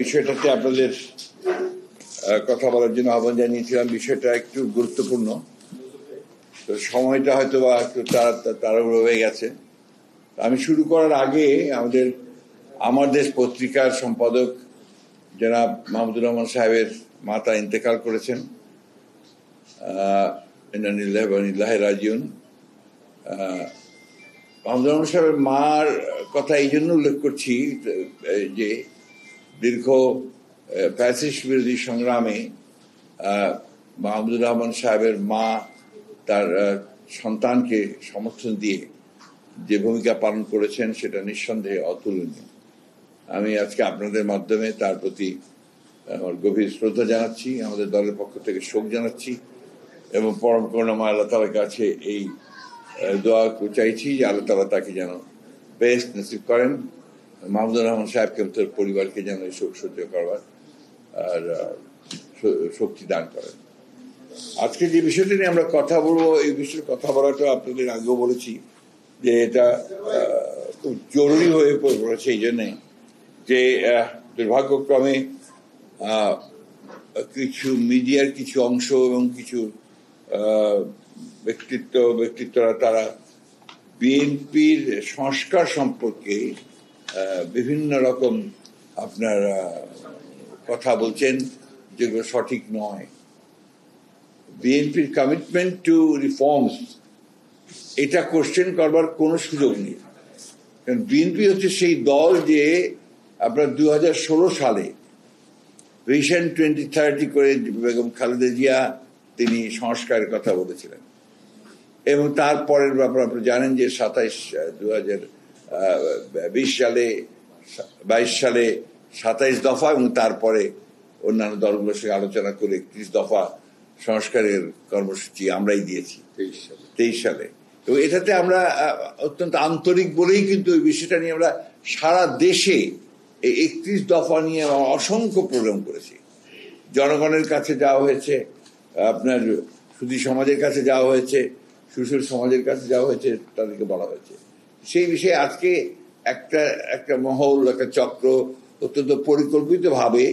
বিষয়টাতে আপনাদের কথা বলার জন্য আহ্বান জানিয়েছিলাম। বিষয়টা একটু গুরুত্বপূর্ণ, তো সময়টা হয়তো বা একটু তাড়াহুড়ো হয়ে গেছে। আমি শুরু করার আগে আমার দেশ পত্রিকার সম্পাদক জনাব মাহমুদুর রহমান সাহেবের মাতা ইন্তেকাল করেছেন। রাজিউন মাহমুদুর রহমান সাহেবের মার কথা এই জন্য উল্লেখ করছি যে দীর্ঘ ফ্যাসিস্ট বিরোধী সংগ্রামে মাহমুদুর রহমান সাহেবের মা তার সন্তানকে সমর্থন দিয়ে যে ভূমিকা পালন করেছেন সেটা নিঃসন্দেহে অতুলনীয়। আমি আজকে আপনাদের মাধ্যমে তার প্রতি আমার গভীর শ্রদ্ধা জানাচ্ছি, আমাদের দলের পক্ষ থেকে শোক জানাচ্ছি এবং পরম করুণাময় আল্লাহ তাআলার কাছে এই দোয়া চাইছি যে আল্লাহ তাআলা তাকে যেন বেস্ট নসিব করেন, মাহমুদুর রহমান সাহেবকে তার পরিবারকে যেন এই শোক সহ্য করবার আর শক্তি দান করেন। আজকে যে বিষয়টি নিয়ে আমরা কথা বলবো, এই বিষয়ে কথা বলাটা আপনাদের আগেও বলেছি যে এটা খুব জরুরি হয়ে পড়েছে এই জন্যে যে দুর্ভাগ্যক্রমে কিছু মিডিয়ার কিছু অংশ এবং কিছু ব্যক্তিত্বরা তারা বিএনপির সংস্কার সম্পর্কে বিভিন্ন রকম আপনার কথা বলছেন যেগুলো সঠিক নয়। বিএনপির কমিটমেন্ট টু রিফর্মস এটা কোশ্চেন করবার কোনো সুযোগ নেই, কারণ বিএনপি হচ্ছে সেই দল যে আপনার 2016 সালে ভিশন 2030 করে বেগম খালেদা জিয়া তিনি সংস্কারের কথা বলেছিলেন এবং তারপরের ব্যাপার আপনারা জানেন যে 22 সালে 27 দফা এবং তারপরে অন্যান্য দলগুলোর সঙ্গে আলোচনা করে 31 দফা সংস্কারের কর্মসূচি আমরাই দিয়েছি 23 সালে। এবং এটাতে আমরা অত্যন্ত আন্তরিক বলেই কিন্তু ওই বিষয়টা নিয়ে আমরা সারা দেশে এই 31 দফা নিয়ে অসংখ্য প্রোগ্রাম করেছি। জনগণের কাছে যাওয়া হয়েছে, আপনার সুধী সমাজের কাছে যাওয়া হয়েছে, সুশীল সমাজের কাছে যাওয়া হয়েছে, তাদেরকে বলা হয়েছে। সেই বিষয়ে আজকে একটা মহল, একটা চক্র অত্যন্ত পরিকল্পিতভাবে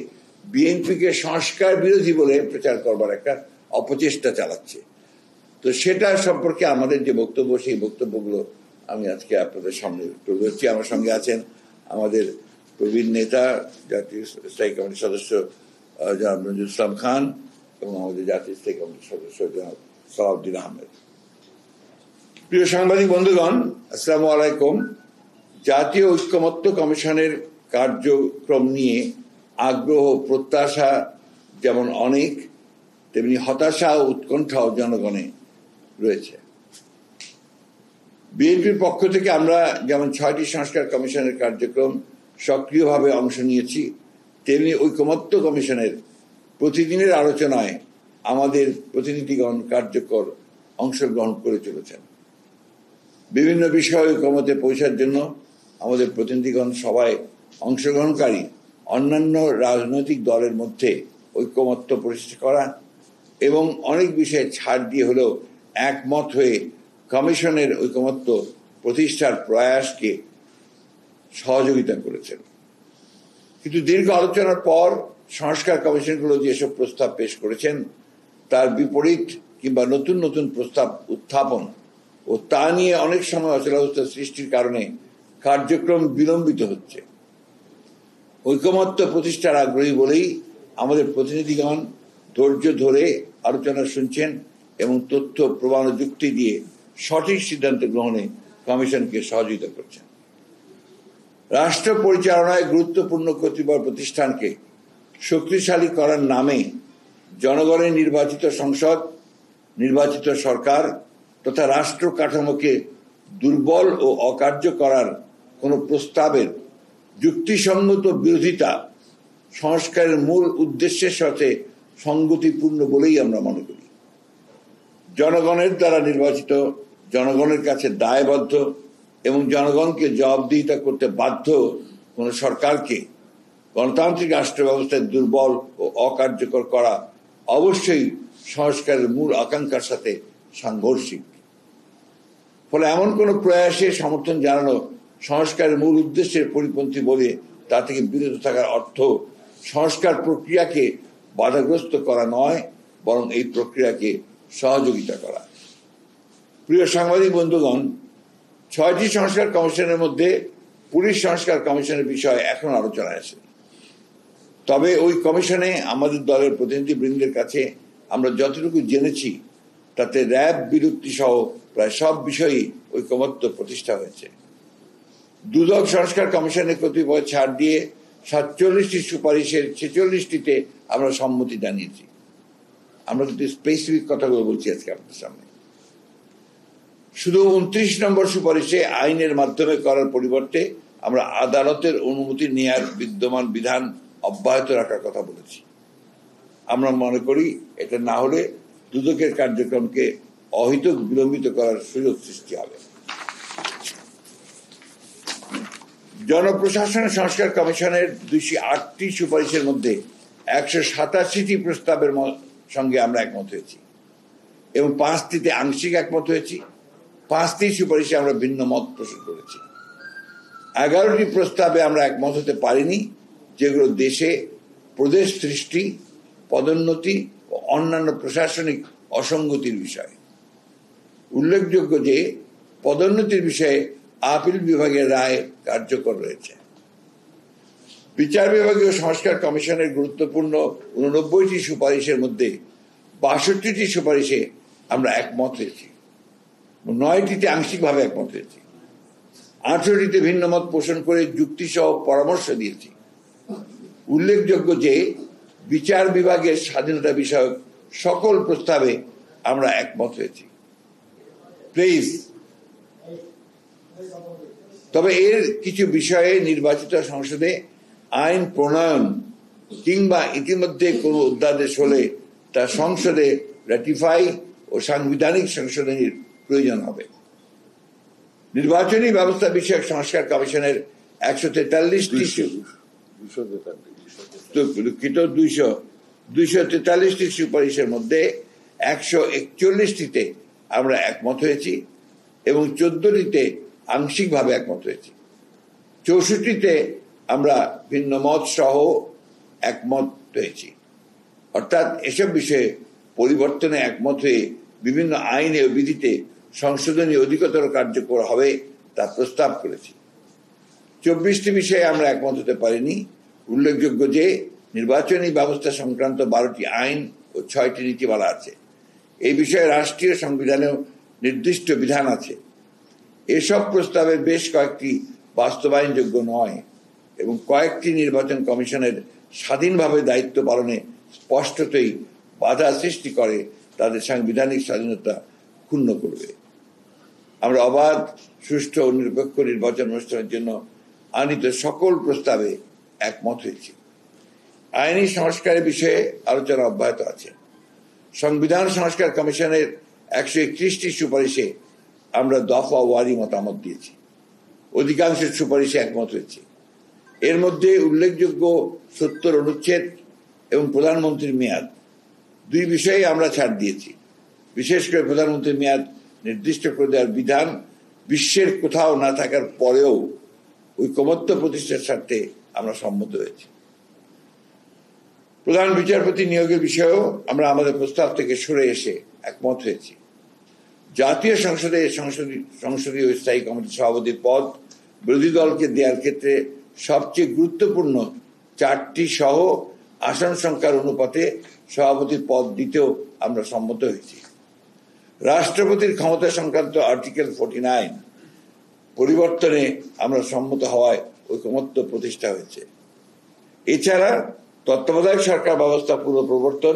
বিএনপিকে সংস্কার বিরোধী বলে প্রচার করবার একটা অপচেষ্টা চালাচ্ছে। তো সেটা সম্পর্কে আমাদের যে বক্তব্য, সেই বক্তব্যগুলো আমি আজকে আপনাদের সামনে তুলে ধরছি। আমার সঙ্গে আছেন আমাদের প্রবীণ নেতা, জাতীয় স্থায়ী কমিটির সদস্য জনাব নজরুল ইসলাম খান এবং আমাদের জাতীয় স্থায়ী কমিটির সদস্য জনাব সালাউদ্দিন আহমেদ। প্রিয় সাংবাদিক বন্ধুগণ, আসসালামু আলাইকুম। জাতীয় ঐক্যমত্য কমিশনের কার্যক্রম নিয়ে আগ্রহ প্রত্যাশা যেমন অনেক, তেমনি হতাশা ও উৎকণ্ঠাও জনগণে রয়েছে। বিএনপির পক্ষ থেকে আমরা যেমন 6টি সংস্কার কমিশনের কার্যক্রম সক্রিয়ভাবে অংশ নিয়েছি, তেমনি ঐকমত্য কমিশনের প্রতিদিনের আলোচনায় আমাদের প্রতিনিধিগণ কার্যকর অংশগ্রহণ করে চলেছেন। বিভিন্ন বিষয়ে ঐকমত্যে পৌঁছার জন্য আমাদের প্রতিনিধিগণ সবাই অংশগ্রহণকারী অন্যান্য রাজনৈতিক দলের মধ্যে ঐকমত্য প্রতিষ্ঠা করা এবং অনেক বিষয়ে ছাড় দিয়ে হলেও একমত হয়ে কমিশনের ঐকমত্য প্রতিষ্ঠার প্রয়াসকে সহযোগিতা করেছেন। কিন্তু দীর্ঘ আলোচনার পর সংস্কার কমিশনগুলো যেসব প্রস্তাব পেশ করেছেন তার বিপরীত কিংবা নতুন নতুন প্রস্তাব উত্থাপন ও তা নিয়ে অনেক সময় অচলাবস্থা সৃষ্টির কারণে কার্যক্রম বিলম্বিত হচ্ছে। ঐকমত্য প্রতিষ্ঠার আগ্রহী বলেই আমাদের প্রতিনিধিগণ ধৈর্য ধরে আলোচনা শুনছেন এবং তথ্য প্রমাণ যুক্তি দিয়ে সঠিক সিদ্ধান্ত গ্রহণে কমিশনকে সহযোগিতা করছেন। রাষ্ট্র পরিচালনায় গুরুত্বপূর্ণ কতিপয় প্রতিষ্ঠানকে শক্তিশালী করার নামে জনগণের নির্বাচিত সংসদ, নির্বাচিত সরকার তথা রাষ্ট্র কাঠামোকে দুর্বল ও অকার্য করার কোনো প্রস্তাবের যুক্তিসঙ্গত বিরোধিতা সংস্কারের মূল উদ্দেশ্যের সাথে সঙ্গতিপূর্ণ বলেই আমরা মনে করি। জনগণের দ্বারা নির্বাচিত, জনগণের কাছে দায়বদ্ধ এবং জনগণকে জবাবদিহিতা করতে বাধ্য কোনো সরকারকে গণতান্ত্রিক রাষ্ট্র ব্যবস্থায় দুর্বল ও অকার্যকর করা অবশ্যই সংস্কারের মূল আকাঙ্ক্ষার সাথে সাংঘর্ষিক। ফলে এমন কোনো প্রয়াসে সমর্থন জানানো সংস্কারের মূল উদ্দেশ্যের পরিপন্থী বলে তা থেকে বিরত থাকার অর্থ সংস্কার প্রক্রিয়াকে বাধাগ্রস্ত করা নয়, বরং এই প্রক্রিয়াকে সহযোগিতা করা। প্রিয় সাংবাদিক বন্ধুগণ, 6টি সংস্কার কমিশনের মধ্যে পুলিশ সংস্কার কমিশনের বিষয় এখন আলোচনায় আছে। তবে ওই কমিশনে আমাদের দলের প্রতিনিধিবৃন্দের কাছে আমরা যতটুকু জেনেছি তাতে র্যাব বিলুপ্তি সহ প্রায় সব বিষয়ই ঐকমত্য প্রতিষ্ঠা হয়েছে। দুদক সংস্কার কমিশনের কতিপয় ছাড় দিয়ে 47টি সুপারিশের 46টিতে আমরা সম্মতি জানিয়েছি। আমরা কিন্তু স্পেসিফিক কথাগুলো বলছি আজকে আপনাদের সামনে। শুধু 29 নম্বর সুপারিশে আইনের মাধ্যমে করার পরিবর্তে আমরা আদালতের অনুমতি নেওয়ার বিদ্যমান বিধান অব্যাহত রাখার কথা বলেছি। আমরা মনে করি এটা না হলে দুদকের কার্যক্রমকে অহেতুক বিলম্বিত করার সুযোগ সৃষ্টি হবে। জনপ্রশাসন সংস্কার কমিশনের 208টি সুপারিশের মধ্যে 187টি প্রস্তাবের সঙ্গে আমরা একমত হয়েছি এবং 5টিতে আংশিক একমত হয়েছি। 5টি সুপারিশে আমরা ভিন্ন মত পোষণ করেছি। 11টি প্রস্তাবে আমরা একমত হতে পারিনি, যেগুলো দেশে প্রদেশ সৃষ্টি, পদোন্নতি ও অন্যান্য প্রশাসনিক অসঙ্গতির বিষয়। উল্লেখযোগ্য যে পদোন্নতির বিষয়ে আপিল বিভাগের রায় কার্যকর রয়েছে। বিচার বিভাগীয় সংস্কার কমিশনের গুরুত্বপূর্ণ 89টি সুপারিশের মধ্যে 62টি সুপারিশে আমরা একমত হয়েছি, 9টিতে আংশিকভাবে একমত হয়েছি, 18টিতে ভিন্ন মত পোষণ করে যুক্তি সহ পরামর্শ দিয়েছি। উল্লেখযোগ্য যে বিচার বিভাগের স্বাধীনতা বিষয়ক সকল প্রস্তাবে আমরা একমত হয়েছি। প্লিজ, তবে এর কিছু বিষয়ে নির্বাচিত সংসদে আইন প্রণয়ন কিংবা ইতিমধ্যে কোনো অধ্যাদেশ হলে তা সংসদে র্যাটিফাই ও সাংবিধানিক সংশোধনীর প্রয়োজন হবে। নির্বাচনী ব্যবস্থা বিষয়ক সংস্কার কমিশনের 243টি সুপারিশের মধ্যে 141টিতে আমরা একমত হয়েছি এবং 14টিতে আংশিকভাবে একমত হয়েছি। 64টিতে আমরা ভিন্ন মত সহ একমত হয়েছি। অর্থাৎ এসব বিষয়ে পরিবর্তনে একমত হয়ে বিভিন্ন আইনে ও বিধিতে সংশোধনী অধিকতর কার্যকর হবে তা প্রস্তাব করেছি। 24টি বিষয়ে আমরা একমত হতে পারিনি। উল্লেখযোগ্য যে নির্বাচনী ব্যবস্থা সংক্রান্ত 12টি আইন ও 6টি নীতিমালা আছে। এই বিষয়ে রাষ্ট্রীয় সংবিধানেও নির্দিষ্ট বিধান আছে। এসব প্রস্তাবের বেশ কয়েকটি বাস্তবায়নযোগ্য নয় এবং কয়েকটি নির্বাচন কমিশনের স্বাধীনভাবে দায়িত্ব পালনে স্পষ্টতই বাধা সৃষ্টি করে, তাদের সাংবিধানিক স্বাধীনতা ক্ষুণ্ণ করবে। আমরা অবাধ, সুষ্ঠু ও নিরপেক্ষ নির্বাচন অনুষ্ঠানের জন্য আনিত সকল প্রস্তাবে একমত হয়েছি। আইনি সংস্কারের বিষয়ে আলোচনা অব্যাহত আছে। সংবিধান সংস্কার কমিশনের 131টি সুপারিশে আমরা দফা ওয়ারি মতামত দিয়েছি। অধিকাংশ সুপারিশে একমত হয়েছি। এর মধ্যে উল্লেখযোগ্য 70 অনুচ্ছেদ এবং প্রধানমন্ত্রীর মেয়াদ, 2 বিষয়ে আমরা ছাড় দিয়েছি। বিশেষ করে প্রধানমন্ত্রীর মেয়াদ নির্দিষ্ট করে দেওয়ার বিধান বিশ্বের কোথাও না থাকার পরেও ঐকমত্য প্রতিষ্ঠার স্বার্থে আমরা সম্মত হয়েছি। প্রধান বিচারপতি নিয়োগের বিষয়েও আমরা আমাদের প্রস্তাব থেকে সরে এসে একমত হয়েছি। জাতীয় সংসদে সংসদীয় স্থায়ী কমিটির সভাপতির পদ বিরোধী দলকে দেওয়ার ক্ষেত্রে সবচেয়ে গুরুত্বপূর্ণ 4টি সহ আসন সংখ্যার অনুপাতে সভাপতির পদ দিতেও আমরা সম্মত হয়েছি। রাষ্ট্রপতির ক্ষমতা সংক্রান্ত আর্টিকেল 49 পরিবর্তনে আমরা সম্মত হওয়ায় ঐকমত্য প্রতিষ্ঠা হয়েছে। এছাড়া তত্ত্বাবধায়ক সরকার ব্যবস্থা পুনঃপ্রবর্তন,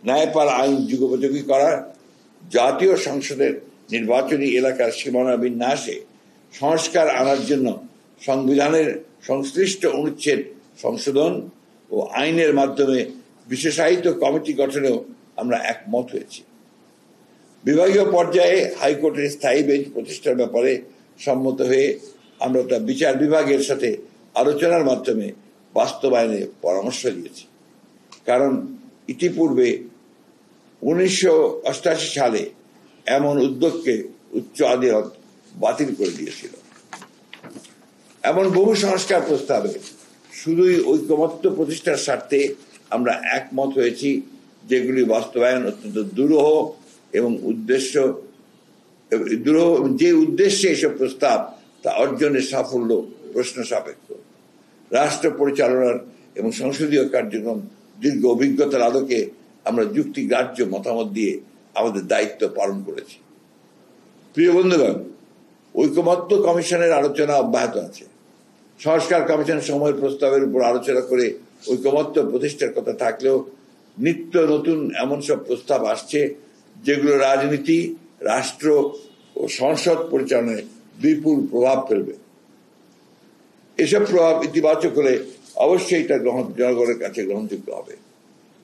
ন্যায়পাল আইন যুগোপযোগী করা, জাতীয় সংসদের নির্বাচনী এলাকার সীমানা বিন্যাসে সংস্কার আনার জন্য সংবিধানের সংশ্লিষ্ট অনুচ্ছেদ সংশোধন ও আইনের মাধ্যমে বিশেষায়িত কমিটি গঠনেও আমরা একমত হয়েছি। বিভাগীয় পর্যায়ে হাইকোর্টের স্থায়ী বেঞ্চ প্রতিষ্ঠার ব্যাপারে সম্মত হয়ে আমরা তা বিচার বিভাগের সাথে আলোচনার মাধ্যমে বাস্তবায়নে পরামর্শ দিয়েছি। কারণ ইতিপূর্বে 1988 সালে এমন উদ্যোগকে উচ্চ আদালত বাতিল করে দিয়েছিল। এমন বহু সংস্কার প্রস্তাবে শুধুই ঐকমত্য প্রতিষ্ঠার স্বার্থে আমরা একমত হয়েছি, যেগুলি বাস্তবায়ন অত্যন্ত দুরূহ এবং যে উদ্দেশ্যে এসব প্রস্তাব তা অর্জনের সাফল্য প্রশ্ন সাপেক্ষ। রাষ্ট্র পরিচালনার এবং সংসদীয় কার্যক্রম দীর্ঘ অভিজ্ঞতার আলোকে আমরা যুক্তিগ্রাহ্য মতামত দিয়ে আমাদের দায়িত্ব পালন করেছি। প্রিয় বন্ধুগণ, ঐকমত্য কমিশনের আলোচনা অব্যাহত আছে। সংস্কার কমিশন সময়ের প্রস্তাবের উপর আলোচনা করে ঐকমত্য প্রতিষ্ঠার কথা থাকলেও নিত্য নতুন এমন সব প্রস্তাব আসছে যেগুলো রাজনীতি, রাষ্ট্র ও সংসদ পরিচালনায় বিপুল প্রভাব ফেলবে। এসব প্রভাব ইতিবাচক হলে অবশ্যই এটা জনগণের কাছে গ্রহণযোগ্য হবে,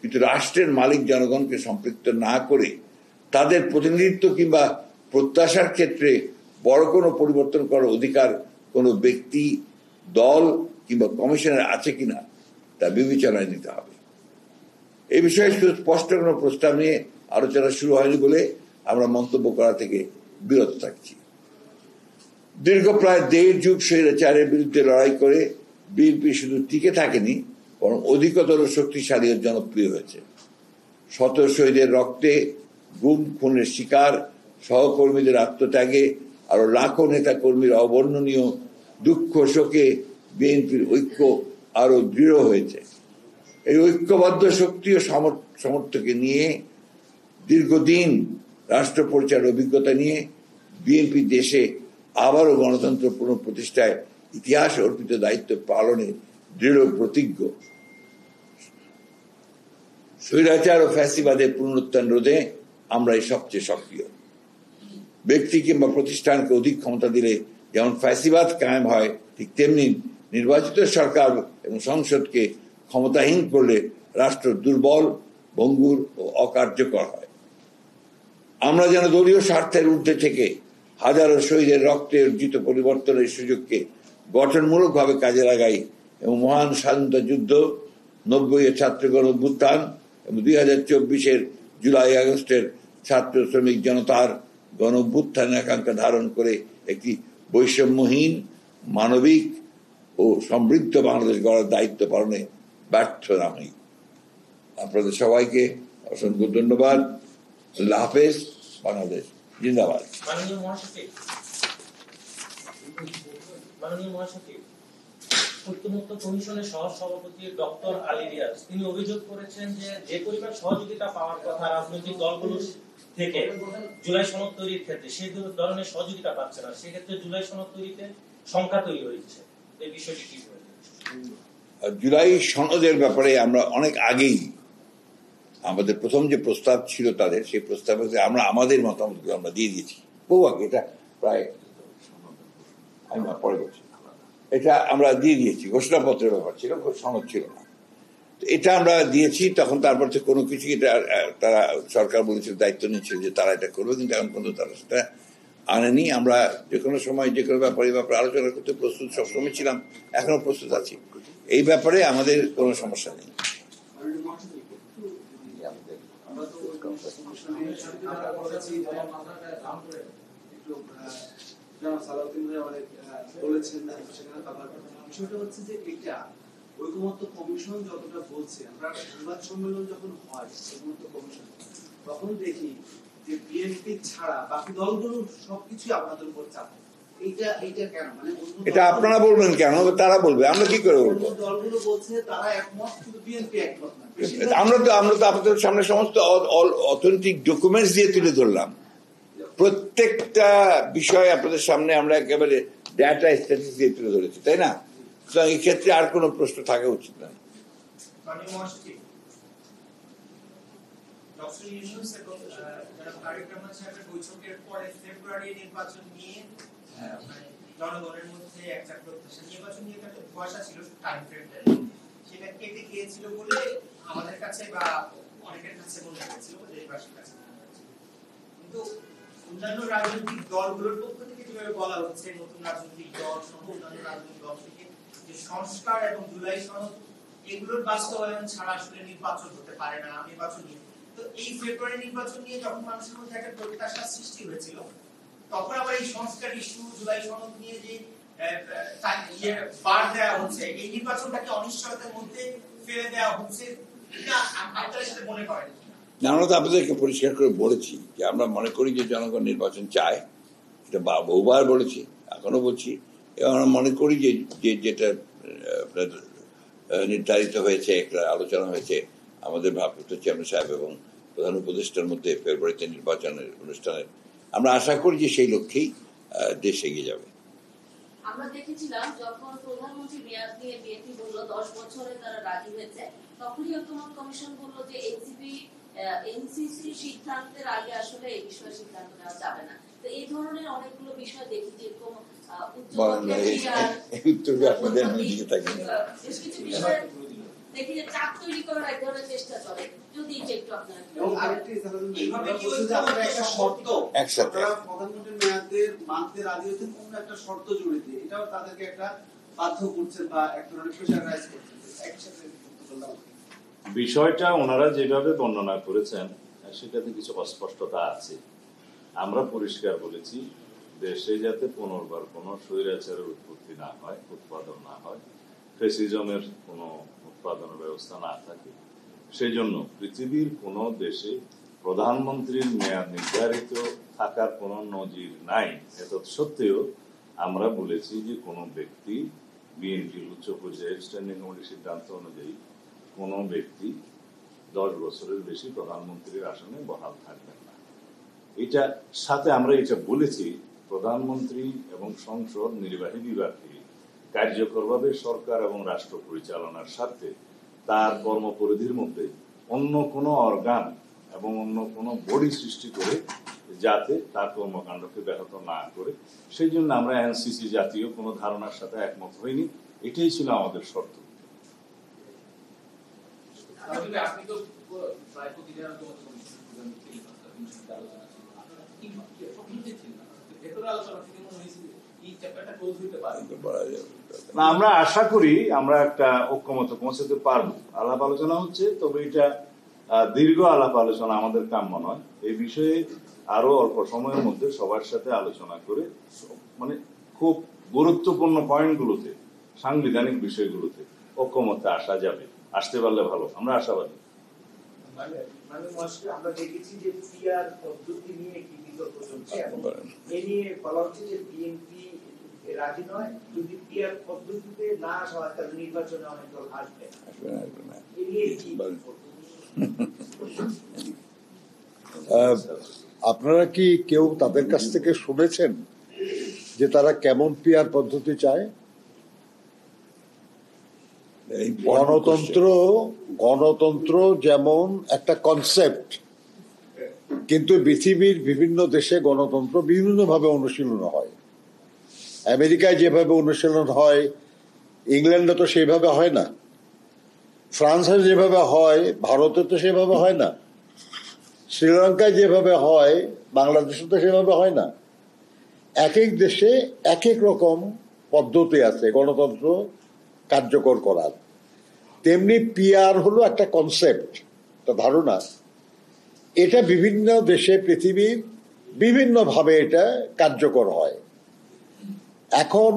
কিন্তু রাষ্ট্রের মালিক জনগণকে সম্পৃক্ত না করে তাদের প্রতিনিধিত্ব কিংবা প্রত্যাশার ক্ষেত্রে বড় কোনো পরিবর্তন করার অধিকার কোনো ব্যক্তি, দল কিংবা কমিশনের আছে কিনা তা বিবেচনায় নিতে হবে। এই বিষয়ে স্পষ্ট কোনো প্রস্তাব নিয়ে আলোচনা শুরু হয়নি বলে আমরা মন্তব্য করা থেকে বিরত থাকছি। দীর্ঘ প্রায় 1.5 যুগ স্বৈরাচারের বিরুদ্ধে লড়াই করে বিএনপি শুধু টিকে থাকেনি, বরং অধিকতর শক্তিশালী ও জনপ্রিয় হয়েছে। শত শহীদের রক্তে, গুম খুনের শিকার সহকর্মীদের আত্মত্যাগে, আরো লাখো নেতা কর্মীর অবর্ণনীয় দুঃখ শোকে বিএনপির ঐক্য আরো দৃঢ় হয়েছে। এই ঐক্যবদ্ধ শক্তি ও সমর্থকে নিয়ে দীর্ঘদিন রাষ্ট্র পরিচালনার অভিজ্ঞতা নিয়ে বিএনপি দেশে আবারও গণতন্ত্র পুনঃপ্রতিষ্ঠায় ইতিহাস অর্পিত দায়িত্ব পালনে দৃঢ় প্রতিজ্ঞ। স্বৈরাচার ও ফ্যাসিবাদের পুনরুত্থান রোধে আমরাই সবচেয়ে সক্রিয়। ব্যক্তি কিংবা প্রতিষ্ঠানকে অধিক ক্ষমতা দিলে যেমন ফ্যাসিবাদ কায়েম হয়, ঠিক তেমনি নির্বাচিত সরকার এবং সংসদকে ক্ষমতাহীন করলে রাষ্ট্র দুর্বল, ভঙ্গুর ও অকার্যকর হয়। আমরা যেন দলীয় স্বার্থের ঊর্ধ্বে থেকে হাজারো শহীদের রক্তে অর্জিত পরিবর্তনের সুযোগকে গঠনমূলকভাবে কাজে লাগাই এবং মহান স্বাধীনতা যুদ্ধ, 90 ছাত্র গণ অভ্যুত্থান এবং 2024 জুলাই আগস্টের ছাত্র শ্রমিক জনতার গণ অভ্যুত্থানের আকাঙ্ক্ষা ধারণ করে একটি বৈষম্যহীন, মানবিক ও সমৃদ্ধ বাংলাদেশ গড়ার দায়িত্ব পালনে ব্যর্থ না হই। আপনাদের সবাইকে অসংখ্য ধন্যবাদ। আল্লাহ হাফেজ। বাংলাদেশ জিন্দাবাদ। মাননীয় মহাসচিব, ঐকমত্য কমিশনের সহ সভাপতি ডক্টর আলী রিয়াজ তিনি অভিযোগ করেছেন যে পরিমাণ সহযোগিতা পাওয়ার কথা রাজনৈতিক দলগুলো থেকে জুলাই সনদ তৈরির ক্ষেত্রে সেই ধরনের সহযোগিতা পাচ্ছে না। সেক্ষেত্রে জুলাই সনদ তৈরিতে সংখ্যা তৈরি হয়েছে। এই বিষয়টি কি? জুলাই সনদের ব্যাপারে আমরা অনেক আগেই আমাদের প্রথম যে প্রস্তাব ছিল তাদের, সেই প্রস্তাবে আমরা আমাদের মতামতগুলো আমরা দিয়ে দিয়েছি বহু আগে। এটা প্রায় পরে বলছি, এটা আমরা দিয়ে দিয়েছি। ঘোষণাপত্রের ব্যাপার ছিল, সনদ ছিল না। এটা আমরা দিয়েছি। তখন তারপর থেকে কোনো কিছু এটা তারা সরকার বলেছিল, দায়িত্ব নিচ্ছিল যে তারা এটা করবে, কিন্তু এখন পর্যন্ত তারা সেটা আনেনি। আমরা যে কোনো সময় যে কোনো ব্যাপারে আলোচনা করতে প্রস্তুত সবসময় ছিলাম, এখনো প্রস্তুত আছি। এই ব্যাপারে আমাদের কোনো সমস্যা নেই। ঐকমত্য কমিশন যতটা বলছে, আমরা সংবাদ সম্মেলন যখন হয় ঐকমত্য কমিশন, তখন দেখি যে বিএনপি ছাড়া বাকি দলগুলো সবকিছু আপনাদের উপর চাপ। এইটা কেন? মানে এটা আপনারা বলবেন কেন? তারা বলবে, আমরা কি করে বলবো? দলগুলো বলছে তারা একমত, কিন্তু বিএনপি একমত না। আমরা তো আপনাদের সামনে সমস্ত অথেন্টিক ডকুমেন্টস দিয়ে তুলে ধরলাম। প্রত্যেকটা বিষয় আপনাদের সামনে আমরা একেবারে ডাটা স্ট্যাটিস্টিক্স দিয়ে তুলে ধরেছি, তাই না? এই ক্ষেত্রে আর কোনো প্রশ্ন থাকা উচিত নয়। জনগণের মধ্যে একটা প্রত্যাশা, নির্বাচন নিয়ে একটা পয়সা ছিল, টাইম ফ্রেমটা সেটা কেটে গিয়েছিল বলে আমাদের কাছে বা অনেকের কাছে মনে হয়েছিল, দেশবাসীর কাছে। কিন্তু অন্যান্য রাজনৈতিক দলগুলোর পক্ষ থেকে যেভাবে বলা হচ্ছে, নতুন রাজনৈতিক দল সহ অন্যান্য রাজনৈতিক দল থেকে, যে সংস্কার এবং জুলাই সনদ এগুলোর বাস্তবায়ন ছাড়া আসলে নির্বাচন হতে পারে না, নির্বাচন নিয়ে। তো এই ফেব্রুয়ারি নির্বাচন নিয়ে যখন মানুষের মধ্যে একটা প্রত্যাশা সৃষ্টি হয়েছিল, তখন আবার এই সংস্কার ইস্যু, জুলাই সনদ নিয়ে যে বার দেওয়া হচ্ছে, এই নির্বাচনটাকে অনিশ্চয়তার মধ্যে ফেলে দেওয়া হচ্ছে, এটা আপনারা সেটা মনে করেন? আমরা তো আপনাদেরকে পরিষ্কার করে বলেছি যে আমরা মনে করি যে জনগণ নির্বাচন চায়, এটা বহুবার বলেছি, এখনো বলছি, এবং আমরা মনে করি যে যেটা আপনার নির্ধারিত হয়েছে, একটা আলোচনা হয়েছে আমাদের ভারপ্রাপ্ত চেয়ারম্যান সাহেব এবং প্রধান উপদেষ্টার মধ্যে ফেব্রুয়ারিতে নির্বাচনের অনুষ্ঠানের, আমরা আশা করি যে সেই লক্ষ্যেই দেশ এগিয়ে যাবে। আমরা দেখেছিলাম যখন প্রধানমন্ত্রী মেয়াদ নিয়ে বিএনপি বলল 10 বছরে তারা রাজি হয়েছে, তখনই ঐক্যমত্য কমিশন বলল যে এনসিসি সিদ্ধান্তের আগে আসলে এই বিষয়ে সিদ্ধান্ত নেওয়া যাবে না। তো এই ধরনের অনেকগুলো বিষয় দেখি, যেরকম বেশ কিছু বিষয় দেখি যে চাপ তৈরি করার এক ধরনের চেষ্টা চলে। যদি একটু আপনারা প্রধানমন্ত্রীর মেয়াদের মানতে রাজি হয়েছে, কোন একটা শর্ত জুড়ে দিয়ে এটাও তাদেরকে একটা বাধ্য করছেন বা এক ধরনের প্রেশারাইজ করছেন। বিষয়টা ওনারা যেভাবে বর্ণনা করেছেন সেটাতে কিছু অস্পষ্টতা আছে। আমরা পরিষ্কার বলেছি দেশে যাতে পুনর্বার কোনো স্বৈরাচারের উৎপত্তি না হয়, উৎপাদন না হয়, ফ্যাসিজমের কোনো উৎপাদনের ব্যবস্থা না থাকে, সেই জন্য পৃথিবীর কোনো দেশে প্রধানমন্ত্রীর মেয়াদ নির্ধারিত থাকার কোনো নজির নাই। এত সত্ত্বেও আমরা বলেছি যে কোনো ব্যক্তি, বিএনপির উচ্চ পর্যায়ের স্ট্যান্ডিং কমিটির সিদ্ধান্ত অনুযায়ী কোনো ব্যক্তি 10 বছরের বেশি প্রধানমন্ত্রীর আসনে বহাল থাকবেন না। এটা সাথে আমরা এটা বলেছি প্রধানমন্ত্রী এবং সংসদ নির্বাহী বিভাগকে কার্যকরভাবে সরকার এবং রাষ্ট্র পরিচালনার স্বার্থে তার কর্মপরিধির মধ্যে অন্য কোনো অর্গান এবং অন্য কোনো বডি সৃষ্টি করে যাতে তার কর্মকাণ্ডকে ব্যাহত না করে, সেই জন্য আমরা এনসিসি জাতীয় কোনো ধারণার সাথে একমত হইনি। এটাই ছিল আমাদের শর্ত। আপনি তো প্রায় প্রতিদিন আমরা আশা করি আমরা একটা ঐক্যমত পৌঁছাতে পারবো। আলাপ আলোচনা হচ্ছে, তবে এটা দীর্ঘ আলাপ আলোচনা আমাদের কাম্য নয়। এই বিষয়ে আরো অল্প সময়ের মধ্যে সবার সাথে আলোচনা করে মানে খুব গুরুত্বপূর্ণ পয়েন্টগুলোতে, সাংবিধানিক বিষয়গুলোতে ঐক্যমতে আসা যাবে। আসতে পারলে ভালো, আমরা আশাবাদী। আমরা দেখেছি যে পিআর পদ্ধতি নিয়ে একটি বিতর্ক চলছে এবং এ নিয়ে বলা হচ্ছে যে বিএনপি রাজি নয়, যদি পিআর পদ্ধতিতে না আসা হয় তাহলে নির্বাচনে অনেক দল আসবে না। এ নিয়ে কি আপনারা কি কেউ তাদের কাছ থেকে শুনেছেন যে তারা কেমন পিআর পদ্ধতি চায়? গণতন্ত্র যেমন একটা কনসেপ্ট, কিন্তু পৃথিবীর বিভিন্ন দেশে গণতন্ত্র বিভিন্নভাবে অনুশীলন হয়। আমেরিকায় যেভাবে অনুশীলন হয়, ইংল্যান্ডে তো সেইভাবে হয় না, ফ্রান্সে যেভাবে হয় ভারতে তো সেভাবে হয় না, শ্রীলঙ্কায় যেভাবে হয় বাংলাদেশে তো সেভাবে হয় না। এক এক দেশে এক এক রকম পদ্ধতি আছে গণতন্ত্র কার্যকর করার। তেমনি পিআর হলো একটা কনসেপ্ট, একটা ধারণা। এটা বিভিন্ন দেশে পৃথিবীর বিভিন্নভাবে এটা কার্যকর হয়। এখন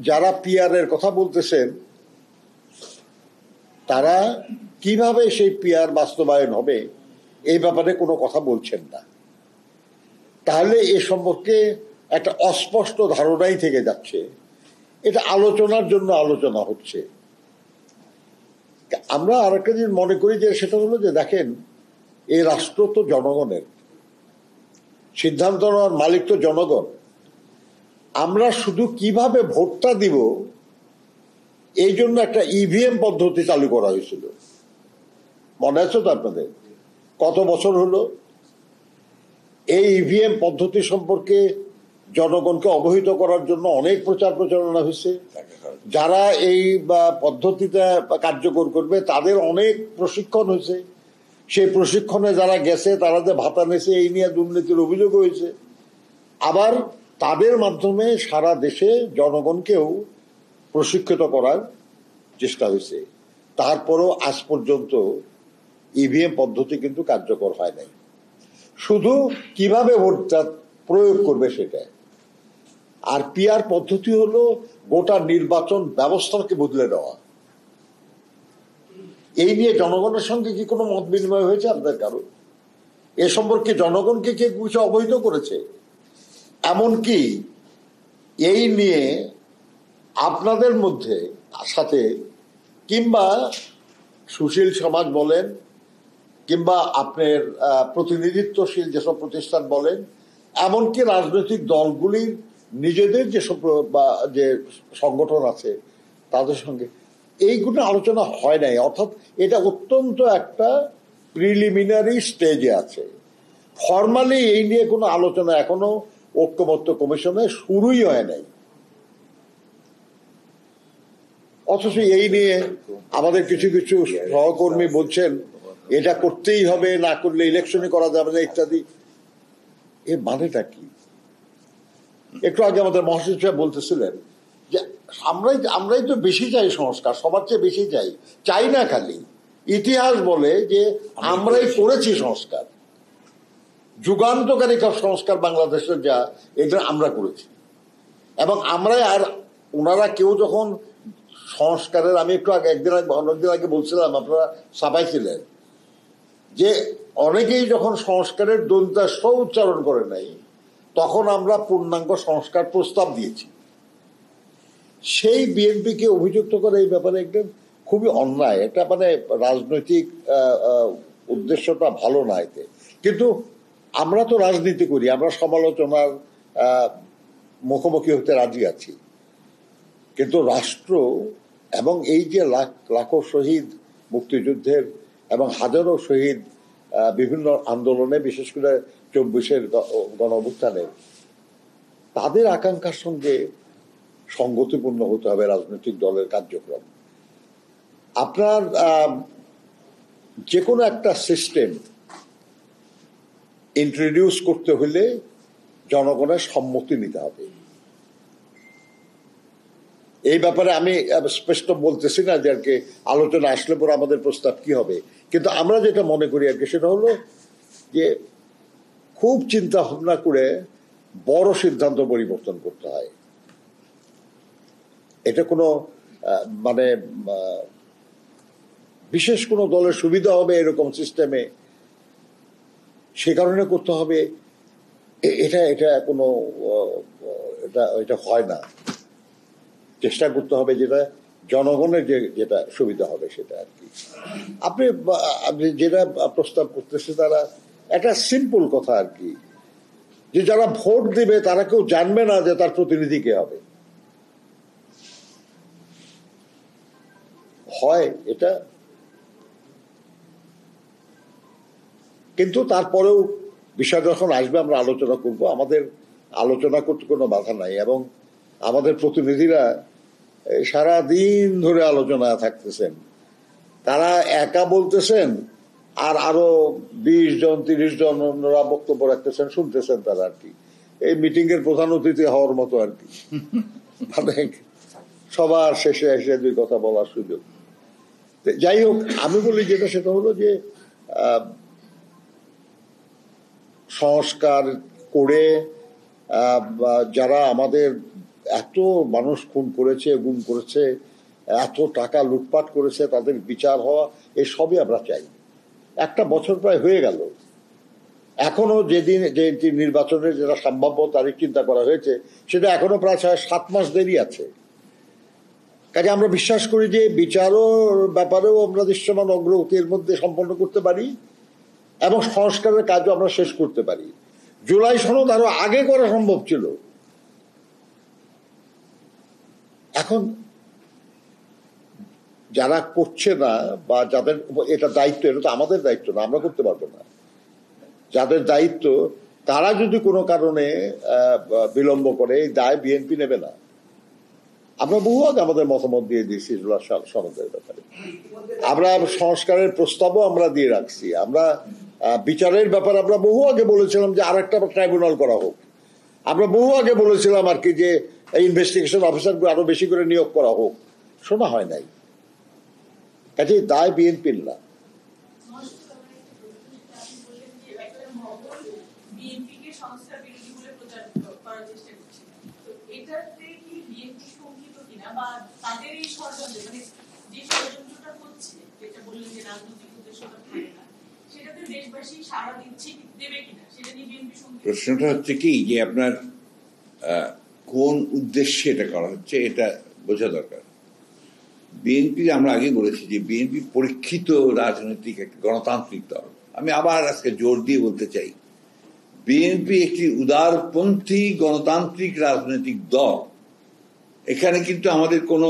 যারা পিআর এর কথা বলতেছেন তারা কিভাবে সেই পিআর বাস্তবায়ন হবে এই ব্যাপারে কোনো কথা বলছেন না। তাহলে এ সম্পর্কে একটা অস্পষ্ট ধারণাই থেকে যাচ্ছে। এটা আলোচনার জন্য আলোচনা হচ্ছে। আমরা আরেকটা জিনিস মনে করি যে সেটা হলো যে দেখেন, এই রাষ্ট্র তো জনগণের, সিদ্ধান্ত নেওয়ার মালিক তো জনগণ। আমরা শুধু কিভাবে ভোটটা দিব এই জন্য একটা ইভিএম পদ্ধতি চালু করা হয়েছিল, মনে আছে তো আপনাদের? কত বছর হলো এই ইভিএম পদ্ধতি সম্পর্কে জনগণকে অবহিত করার জন্য অনেক প্রচার প্রচারণা হয়েছে। যারা এই পদ্ধতিটা কার্যকর করবে তাদের অনেক প্রশিক্ষণ হয়েছে। সেই প্রশিক্ষণে যারা গেছে তারা যে ভাতা নিয়েছে এই নিয়ে দুর্নীতির অভিযোগ হয়েছে। আবার তাদের মাধ্যমে সারা দেশে জনগণকেও প্রশিক্ষিত করার চেষ্টা হয়েছে। তারপরও আজ পর্যন্ত ইভিএম পদ্ধতি কিন্তু কার্যকর হয় নাই। শুধু কিভাবে ভোটটা প্রয়োগ করবে সেটা। আর পিআর পদ্ধতি হলো গোটা নির্বাচন ব্যবস্থাকে বদলে দেওয়া। এই নিয়ে জনগণের সঙ্গে কি কোনো মত বিনিময় হয়েছে আপনাদের কারো? এ সম্পর্কে জনগণকে কে কিছু অবহিত করেছে? এমনকি এই নিয়ে আপনাদের মধ্যে সাথে কিংবা সুশীল সমাজ বলেন কিংবা আপনার প্রতিনিধিত্বশীল যেসব প্রতিষ্ঠান বলেন, এমনকি রাজনৈতিক দলগুলির নিজেদের যেসব যে সংগঠন আছে তাদের সঙ্গে এইগুলো আলোচনা হয় নাই। অর্থাৎ এটা অত্যন্ত একটা প্রিলিমিনারি স্টেজে আছে। ফর্মালি এই নিয়ে কোনো আলোচনা এখনো ঐক্যমত্য কমিশনে শুরুই হয় নাই। অথচ এই নিয়ে আমাদের কিছু কিছু সহকর্মী বলছেন এটা করতেই হবে, না করলে ইলেকশনই করা যাবে না ইত্যাদি। এর মানেটা কি? একটু আগে আমাদের মহাসচিব সাহেব বলতেছিলেন যে আমরাই তো বেশি চাই সংস্কার, সবার চেয়ে বেশি চাই না খালি ইতিহাস বলে যে আমরাই করেছি সংস্কার, যুগান্তকারী সংস্কার বাংলাদেশের যা এটা আমরা করেছি। এবং আমরাই, আর ওনারা কেউ যখন সংস্কারের, আমি একটু আগে অনেকদিন আগে বলছিলাম, আপনারা ছাপাইছিলেন যে অনেকেই যখন সংস্কারের দন্তাস্ব উচ্চারণ করে নাই তখন আমরা পূর্ণাঙ্গ সংস্কার প্রস্তাব দিয়েছি। সেই বিএনপিকে অভিযুক্ত করে এই ব্যাপারে একদম খুবই অন্যায়। এটা মানে রাজনৈতিক উদ্দেশ্যটা ভালো না এতে। কিন্তু আমরা তো রাজনীতি করি, আমরা সমালোচনার মুখোমুখি হতে রাজি আছি। কিন্তু রাষ্ট্র এবং এই যে লাখো শহীদ মুক্তিযুদ্ধের এবং হাজারো শহীদ বিভিন্ন আন্দোলনে, বিশেষ করে 24-এর গণঅভ্যুত্থানে, তাদের আকাঙ্ক্ষার সঙ্গে সঙ্গতিপূর্ণ হতে হবে রাজনৈতিক দলের কার্যক্রম। আপনার যে কোনো একটা সিস্টেম ইন্ট্রোডিউস করতে হলে জনগণের সম্মতি নিতে হবে। এই ব্যাপারে আমি স্পষ্ট বলতেছি না যে আর কি আলোচনা আসলে পরে আমাদের প্রস্তাব কি হবে, কিন্তু আমরা যেটা মনে করি আর কি সেটা হলো যে খুব চিন্তা ভাবনা করে বড় সিদ্ধান্ত পরিবর্তন করতে হয়। এটা কোনো মানে বিশেষ কোনো দলের সুবিধা হবে এরকম সিস্টেমে সে কারণে করতে হবে, এটা কোনো এটা হয় না। চেষ্টা করতে হবে যেটা জনগণের যেটা সুবিধা হবে সেটা আর কি। আপনি যেটা প্রস্তাব করতেছে তারা একটা সিম্পল কথা আর কি, যে যারা ভোট দিবে তারা কেউ জানবে না যে তার প্রতিনিধি কে হবে। হয় এটা, কিন্তু তারপরেও বিষয় যখন আসবে আমরা আলোচনা করব। আমাদের আলোচনা করতে কোনো বাধা নাই এবং আমাদের প্রতিনিধিরা সারা দিন ধরে আলোচনা থাকতেছেন। তারা একা বলতেছেন আর আরো 20 জন 30 জন অন্যরা বক্তব্য রাখতেছেন, শুনতেছেন তারা আর কি। এই মিটিং এর প্রধান অতিথি হওয়ার মতো আর কি, মানে সবার শেষে এসে দুই কথা বলার সুযোগ। যাই হোক, আমি বলি যেটা সেটা হলো যে সংস্কার করে যারা আমাদের এত মানুষ খুন করেছে, গুম করেছে, এত টাকা লুটপাট করেছে, তাদের বিচার হওয়া, এই সবই আমরা চাই। একটা বছর প্রায় হয়ে গেল, এখনো যে নির্বাচনের যেটা সম্ভাব্য তারিখ চিন্তা করা হয়েছে সেটা এখনো প্রায় 7 মাস দেরি আছে। কাজে আমরা বিশ্বাস করি যে বিচারও ব্যাপারেও আমরা দৃশ্যমান অগ্রগতির মধ্যে সম্পন্ন করতে পারি এবং সংস্কারের কাজও আমরা শেষ করতে পারি। জুলাই সনদ আরো আগে করা সম্ভব ছিল। এখন যারা করছে না বা যাদের এটা দায়িত্ব, এটা তো আমাদের দায়িত্ব না, আমরা করতে পারবো না। যাদের দায়িত্ব তারা যদি কোনো কারণে বিলম্ব করে, এই দায় বিএনপি নেবে না। আমরা বহু আগে আমাদের মতামত দিয়ে দিয়েছি সনদের ব্যাপারে। আমরা সংস্কারের প্রস্তাবও আমরা দিয়ে রাখছি। আমরা বিচারের ব্যাপারে আমরা বহু আগে বলেছিলাম যে আরেকটা ট্রাইব্যুনাল করা হোক। আমরা বহু আগে বলেছিলাম আর কি যে ইনভেস্টিগেশন অফিসারগুলো আরো বেশি করে নিয়োগ করা হোক, শোনা হয় নাই। কাজে দায় বিএনপির না। এটাতে কি বিএনপি শঙ্কিত কিনা বা তাদের এই ষড়যন্ত্র মানে যে ষড়যন্ত্রটা হচ্ছে যেটা বললেন যে রাজনৈতিক উদ্দেশ্যটা থাকে না সেটাতে দেশবাসী সাড়া দিচ্ছে দেবে কিনা সেটা নিয়ে বিএনপি শঙ্কিত? প্রশ্নটা হচ্ছে কি যে আপনার কোন উদ্দেশ্যে এটা করা হচ্ছে এটা বোঝা দরকার। বিএনপি আমরা আগে বলেছি যে বিএনপি পরীক্ষিত রাজনৈতিক একটা গণতান্ত্রিক দল। আমি আবার আজকে জোর দিয়ে বলতে চাই, বিএনপি একটি উদারপন্থী গণতান্ত্রিক রাজনৈতিক দল। এখানে কিন্তু আমাদের কোনো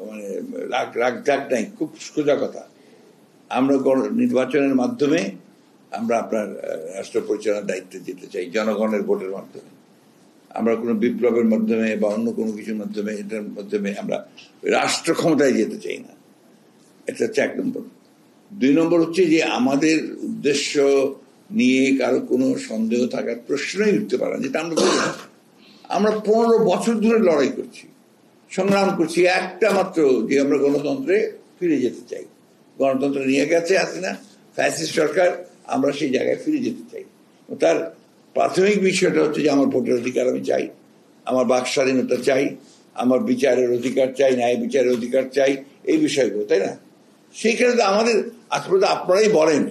মানে রাগ নাই, খুব সোজা কথা। আমরা নির্বাচনের মাধ্যমে আমরা আপনার রাষ্ট্র পরিচালনার দায়িত্বে যেতে চাই, জনগণের ভোটের মাধ্যমে। আমরা কোনো বিপ্লবের মাধ্যমে বা অন্য কোনো কিছুর মাধ্যমে এটার মাধ্যমে আমরা রাষ্ট্র ক্ষমতায় যেতে চাই না। এটা হচ্ছে 1 নম্বর। 2 নম্বর হচ্ছে যে আমাদের উদ্দেশ্য নিয়ে কারো কোনো সন্দেহ থাকার প্রশ্নই উঠতে পারে না, যেটা আমরা বলি। আমরা 15 বছর ধরে লড়াই করছি, সংগ্রাম করছি একটা মাত্র, যে আমরা গণতন্ত্রে ফিরে যেতে চাই। গণতন্ত্র নিয়ে গেছে হাসিনা, ফ্যাসিস্ট সরকার, আমরা সেই জায়গায় ফিরে যেতে চাই। তার প্রাথমিক বিষয়টা হচ্ছে যে আমার ভোটের অধিকার আমি চাই, আমার বাক স্বাধীনতা চাই, আমার বিচারের অধিকার চাই, ন্যায় বিচারের অধিকার চাই, এই বিষয়গুলো, তাই না? সেইখানে তো আমাদের আসলে আপনারাই বলেন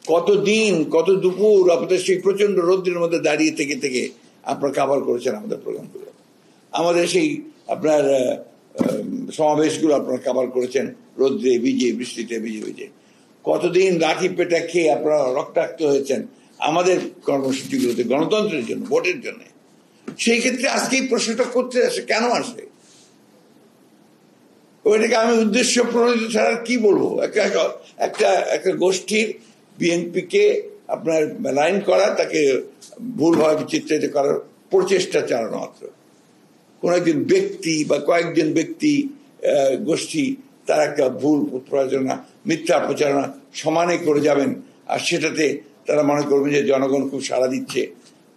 কতদিন, কত দুপুর আপনাদের সেই প্রচন্ড রৌদ্রের মধ্যে দাঁড়িয়ে থেকে থেকে আপনারা কাভার করেছেন আমাদের প্রোগ্রামগুলো, আমাদের সেই আপনার সমাবেশগুলো আপনারা কাভার করেছেন রৌদ্রে ভিজে, বৃষ্টিতে ভিজে ভিজে। কতদিন লাঠি পেটা খেয়ে আপনারা রক্তাক্ত হয়েছেন আমাদের কর্মসূচিগুলোতে, গণতন্ত্রের জন্য, ভোটের জন্য। সেই ক্ষেত্রে আজকে এই প্রশ্নটা করতে আসে, কেন আসে? ওইটাকে আমি উদ্দেশ্য প্রণোদিত ছাড়া কি বলবো? একটা গোষ্ঠীর বিএনপিকে আপনার লাইন করা, তাকে ভুলভাবে চিত্রিত করার প্রচেষ্টা চালানো মাত্র। কোন একজন ব্যক্তি বা কয়েকজন ব্যক্তি গোষ্ঠী তার একটা ভুল প্রচারণা, মিথ্যা প্রচারণা সমানে করে যাবেন, আর সেটাতে তারা মনে করবেন যে জনগণ খুব সাড়া দিচ্ছে।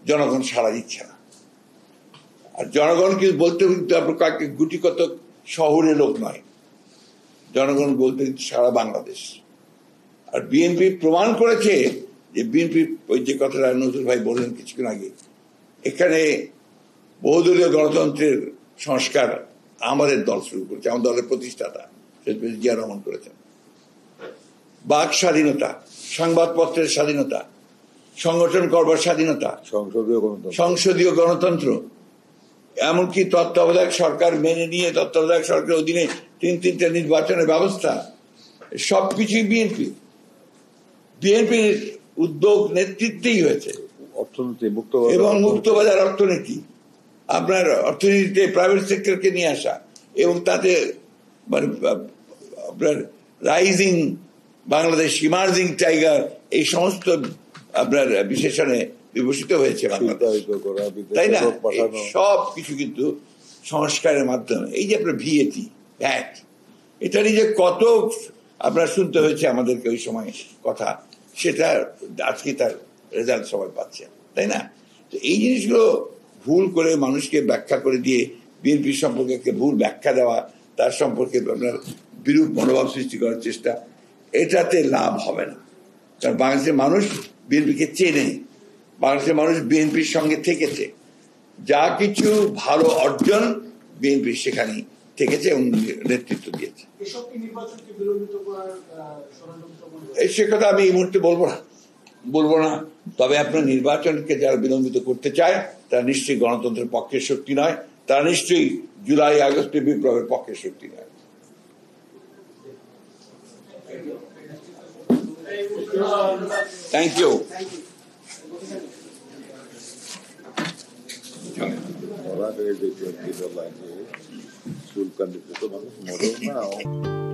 জনগণ সাড়া দিচ্ছে না। আর জনগণ কিন্তু বলতে কিন্তু আপনার কয়েক গুটি কত শহরের লোক নয়, জনগণ বলতে সারা বাংলাদেশ। আর বিএনপি প্রমাণ করেছে যে বিএনপি, ওই যে কথাটা নজরুল ভাই বললেন কিছুক্ষণ আগে, এখানে বহুদলীয় গণতন্ত্রের সংস্কার আমাদের দল শুরু করেছে, আমার দলের প্রতিষ্ঠাতা জিয়া রহমান করেছেন। বাক স্বাধীনতা, সংবাদপত্রের স্বাধীনতা, সংগঠন করবার স্বাধীনতা, সংসদীয় গণতন্ত্র, এমনকি তত্ত্বাবধায়ক সরকার মেনে নিয়ে তত্ত্বাবধায়ক সরকারের অধীনে 3টা নির্বাচনের ব্যবস্থা, সবকিছুই বিএনপির উদ্যোগ নেতৃত্বেই হয়েছে। অর্থনীতি এবং মুক্তবাজার অর্থনীতি, আপনার অর্থনীতিতে প্রাইভেট সেক্টরকে নিয়ে আসা, এবং তাতে মানে আপনার রাইজিং বাংলাদেশ, ইমার্জিং টাইগার, এই সমস্ত আপনার বিশেষণে বিভূষিত হয়েছে বাংলাদেশ, তাই না? সব কিছু কিন্তু সংস্কারের মাধ্যমে। এই যে আপনার ভ্যাট, এটা নিয়ে যে কত আপনার শুনতে হয়েছে আমাদেরকে ওই সময় কথা, সেটা আজকে তার রেজাল্ট সবাই পাচ্ছে, তাই না? তো এই জিনিসগুলো ভুল করে মানুষকে ব্যাখ্যা করে দিয়ে বিএনপি সম্পর্কে একটা ভুল ব্যাখ্যা দেওয়া, তার সম্পর্কে আপনার বিরূপ মনোভাব সৃষ্টি করার চেষ্টা, এটাতে লাভ হবে না। কারণ বাংলাদেশের মানুষ বিএনপিকে চেনে, বাংলাদেশের মানুষ বিএনপির সঙ্গে থেকেছে, যা কিছু ভালো অর্জন বিএনপি সেখানে থেকেছে এবং নেতৃত্ব দিয়েছে। সে কথা আমি এই মুহূর্তে বলবো না। তবে আপনার নির্বাচনকে যারা বিলম্বিত করতে চায় তারা নিশ্চয়ই গণতন্ত্রের পক্ষের শক্তি নয়, তারা নিশ্চয়ই জুলাই আগস্টের বিপ্লবের পক্ষের শক্তি নয়। Thank you. sul candidato, ma non